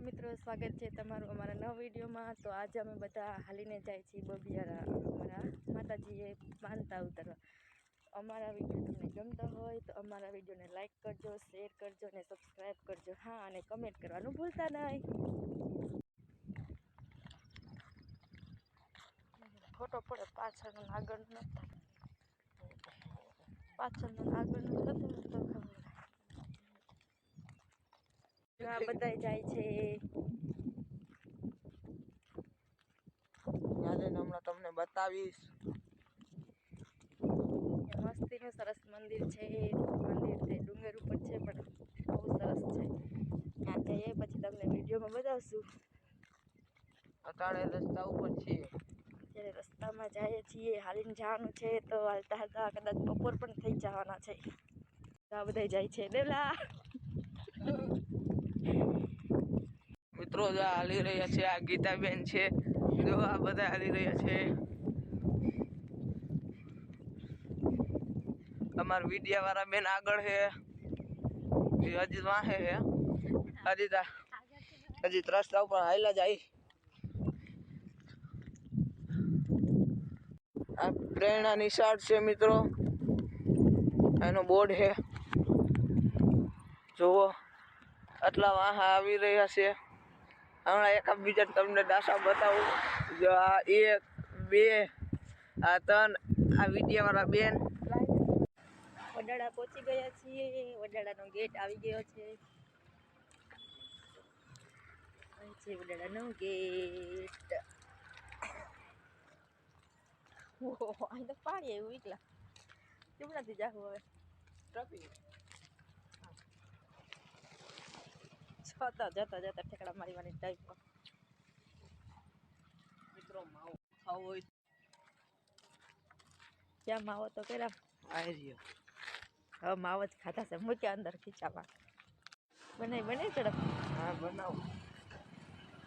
મિત્રો, સ્વાગત છે તમારું અમારા નવા વિડીયોમાં। તો આજે અમે બધા હાલીને જાય છીએ બબિયારા, અમારા માતાજીએ માનતા ઉતરવા। અમારા વિડીયો તમને ગમતા હોય તો અમારા વિડીયોને લાઈક કરજો, શેર કરજો અને સબસ્ક્રાઈબ કરજો। હા, અને કમેન્ટ કરવાનું ભૂલતા નહીં। ફોટો પડે પાછળનો આગળનો નથી, પાછળનો આગળનો નથી તો આ બધા જાય છે। હમણાં તમને બતાવીશ, મસ્તીનું સરસ મંદિર છે। મંદિર તે ડુંગર ઉપર છે પણ બહુ સરસ છે। ત્યાં જઈએ પછી તમને વિડીયોમાં બતાવશું। અટાણે રસ્તા ઉપર છીએ, અત્યારે રસ્તામાં જઈએ છીએ, હાલીને જવાનું છે તો હાલતા હાલતા કદાચ બપોર પણ થઈ જવાના છે। આ બધા જાય છે ડેલા મિત્રો જો હાલી રહ્યા છે। આ ગીતાબેન છે, જો આ બધા હાલી રહ્યા છે। અમાર વિડિયા વાળા બેન આગળ છે, હજી વાહે છે, હજી રસ્તા ઉપર હાઈલા જાય। આ પ્રેરણા નિશાળ છે મિત્રો, એનો બોર્ડ છે, જુઓ આટલા વાહા આવી રહ્યા છે। હમણાં એક બીજા તમને દાસા બતાવું, જો આ 1 2 આ 3 આ વિડિયા વાળા બેન। વડાળા પહોંચી ગયા છીએ, વડાળાનો ગેટ આવી ગયો છે। અહીં છે વડાળાનો ગેટ। ઓહો, અહીં તો પાણી આવ્યું એકલા, કેમ નથી જાવું હવે ટ્રાફિક જતા જતા જતા ઠેકડા મારવાની ટાઈપમાં। મિત્રો માવો ખાવો હોય ક્યાં માવો તો કર્યા આવી રહ્યો, હવે માવો જ ખાધા છે, મૂક્યા અંદર ખીચામાં। બનાવી ઝડપ, હા બનાવો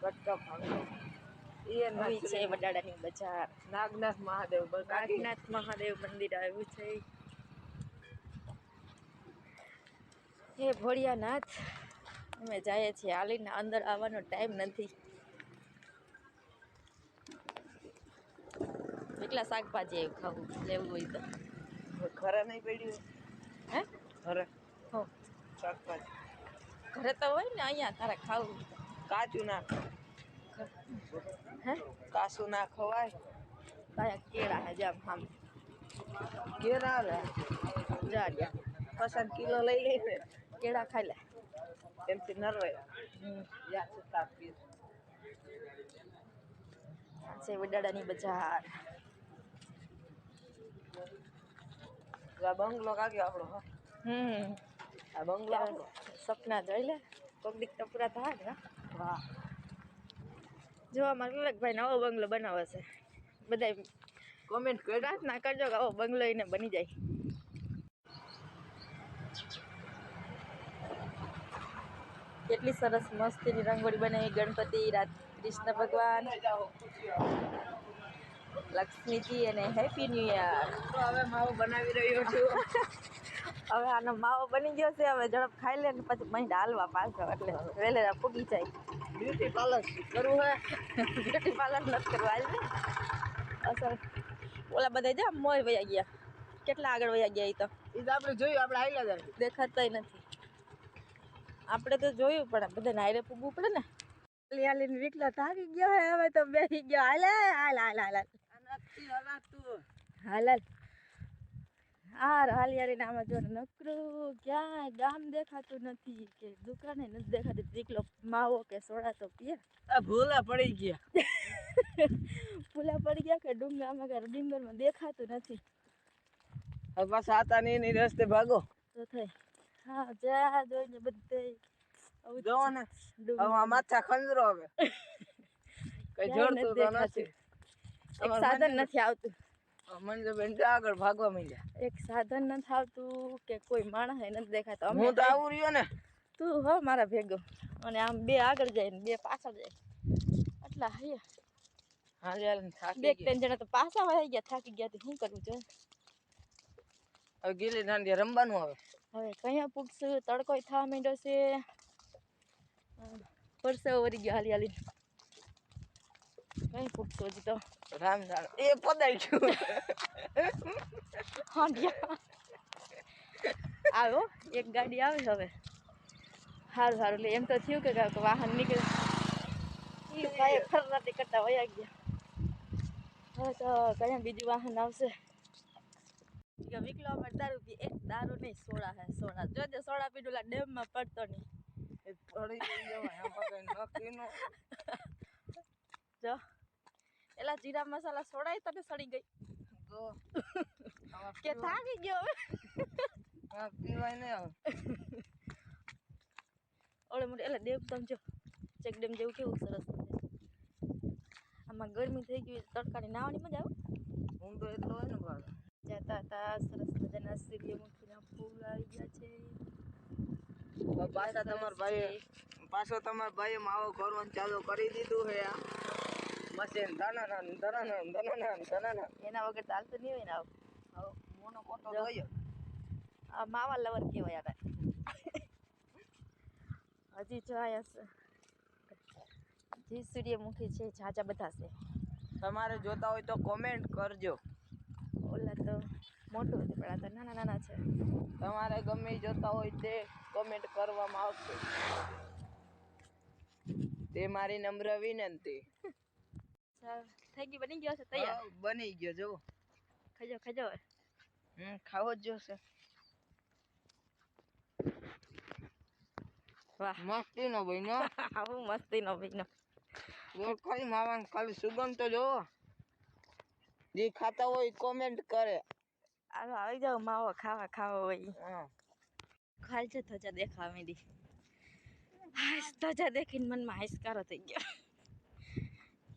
કટકા ભાંગો એ આવી છે વડાળાની બજાર। નાગનાથ મહાદેવ, નાગનાથ મહાદેવ મંદિર આવ્યું છે। હે ભોળિયાનાથ, અમે જઈએ છીએ હાલીને, અંદર આવવાનો ટાઈમ નથી। એટલા શાકભાજી ખાવું લેવું હોય તો ઘરે નહીં પડ્યું હે ઘરે હો શાકભાજી ઘરે તો હોય ને, અહીંયા તારે ખાવું કાચું ના હે કાચું ના ખવાય। કયા કેળા હે જામ આમ કેળા રે જા ગયા 50 કિલો લઈ લે, કેળા ખાઈ લે એમથી નરવાય યા સુતા પીર છે વડાળાની બજાર। આ બંગલો કાગ્યો આપણો, આ બંગલો આપણો સપના જોઈ લે, કોક દીક તો પૂરા થાય ને। વાહ, જો અમારે લલકભાઈ નવો બંગલો બનાવે છે, બધા કોમેન્ટ કરી પ્રાર્થના કરજો કે આવો બંગલો એને બની જાય। કેટલી સરસ મસ્તીની રંગોળી બનાવી, ગણપતિ, કૃષ્ણ ભગવાન, લક્ષ્મીજી અને હેપી ન્યુ યર। તો હવે માવો બનાવી રહ્યો છું। હવે આનો માવો બની ગયો છે, હવે ઝડપ ખાઈ લે ને પછી મહિના હાલવા પાછો, એટલે વેલેરા પૂગી જાય। બ્યુટી પાર્લર કરવું હે, બ્યુટી પાર્લર નથી કરવા હાલ ને અસર ઓલા બધા જા મોય વયા ગયા, કેટલા આગળ વયા ગયા, એ તો આપણે જોયું, આપણે હાઈલા જાય દેખાતાય નથી। આપણે તો જોયું પણ બધાને હારે પૂગવું પડે ને। હાલી હાલીને વિકલા થાકી ગયો હે, હવે તો બેસી ગયો। હાલ હાલ હાલ હાલ હાલ હાલ હાલી હાલીને આમાં જો નકરું ક્યાંય ગામ દેખાતું નથી કે દુકાને નથી દેખાતી। દીકલો માવો કે સોડા તો પીએ, આ ભૂલા પડી ગયા ભૂલા પડી ગયા કે ડુંગરમાં કે ડુંગરમાં દેખાતું નથી। હવે પાછા આતા નહીં રસ્તે ભાગો તો થઈ હા જા જોઈને બધે જોવો ને, હવે આ માથા ખંજરો હવે કઈ જોડતું તો નથી, એક સાધન નથી આવતું। મંજુબેન આગળ ભાગવા માંડ્યા, એક સાધન નથી આવતું કે કોઈ માણસ નથી દેખાતો। હું તો આવું રહ્યો ને, તું હો મારા ભેગો, અને આમ બે આગળ જાય ને બે પાછળ જાય, એટલા હૈયા હાલ હાલ થાકી બે ત્રણ જણા તો પાછા વહી ગયા, થાકી ગયા, શું કરવું જોઈએ। હવે ગીલી દાંડિયા રમવાનું, હવે હવે કયા પૂગશું, તડકો થવા માંડ્યો છે। પરસેવો વળી ગયો હાલી હાલી કઈ પૂછતો હજી તો રામ રામ એ પદાઈ ગયું હાંડિયા આવ્યો એક ગાડી આવે હવે સારું સારું એટલે એમ તો થયું કે કાંઈક વાહન નીકળે એ ભાઈ ફરરાટી કરતા વયા ગયા હવે તો કયા બીજું વાહન આવશે વિકલો અમારે દારૂ પી એક દારૂ નહીં સોડા હે સોડા જોજે સોડા પીડુલા ડેમમાં પડતો નહીં એ પડી જવાય આમાં કઈ નક્કી નો જો એલા જીરા મસાલા સોડાય તને સડી ગઈ તો કે થાકી ગયો હવે આ પીવાય ને હવે ઓલે મોટે એટલે ડેમ તમે જો ચેક ડેમ જેવું કેવું સરસ છે આમાં ગરમી થઈ ગઈ તડકાની નાવાની મજા આવે ઊંડો એટલો હોય ને ભાઈ જતા હતા સરસ મજાના સૂર્યમુખીના ફૂલ આવી ગયા છે પાછો તમારા ભાઈએ માવો કરવાનું ચાલુ કરી દીધું હે આ મશીન ધનાના એના વગર ચાલતું નહીં હોય ને આવું હવે મોનો કોટો જોયો આ માવા લવર કહેવાય આપણે હજી જો આયા હજી સૂર્યમુખી છે ઝાઝા બધા છે તમારે જોતા હોય તો કોમેન્ટ કરજો ઓલા તો મોટું હતું પણ આ તો નાના નાના છે તમારે ગમે ઈ જોતા હોય તે કોમેન્ટ કરવામાં આવશે તે મારી નમ્ર વિનંતી થઈ ગઈ બની ગયો છે તૈયાર બની ગયો જો ખજો ખજો ખાવો જ જોશે વાહ મસ્તી નો ભાઈ નો આવું મસ્તી નો ભાઈ નો ખાલી માવા ખાલી સુગંધ તો જો જે ખાતા હોય કોમેન્ટ કરે હાલો આવી જાવ માવો ખાવા ખાવો હોય હા ખાલ છે ધજા દેખાવા માંડી હાશ ધજા દેખીને મનમાં હાશકારો થઈ ગયો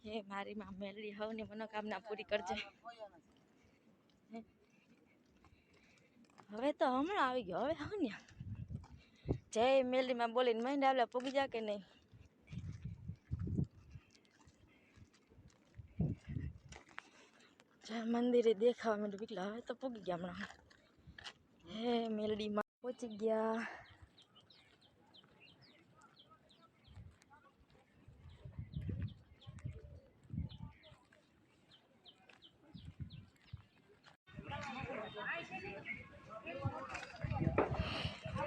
હે મારી માં મેલડી હવની મનોકામના પૂરી કરજે હવે તો હમણાં આવી ગયો હવે હવે ને જય મેલડીમાં બોલીને મહિને આવલે પૂગી જા કે નહીં જય મંદિરે દેખાવા માંડ્યું બીકલા હવે તો પૂગી ગયા હમણાં હે મેલડીમાં પહોંચી ગયા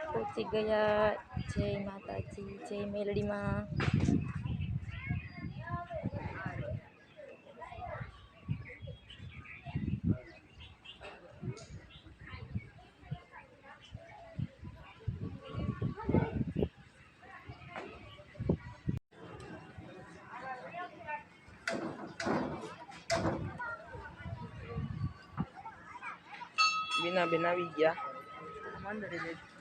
પહોંચી ગયા જય માતાજી જય મેલડીમાં બીના બેન આવી ગયા મંદિરે જઈ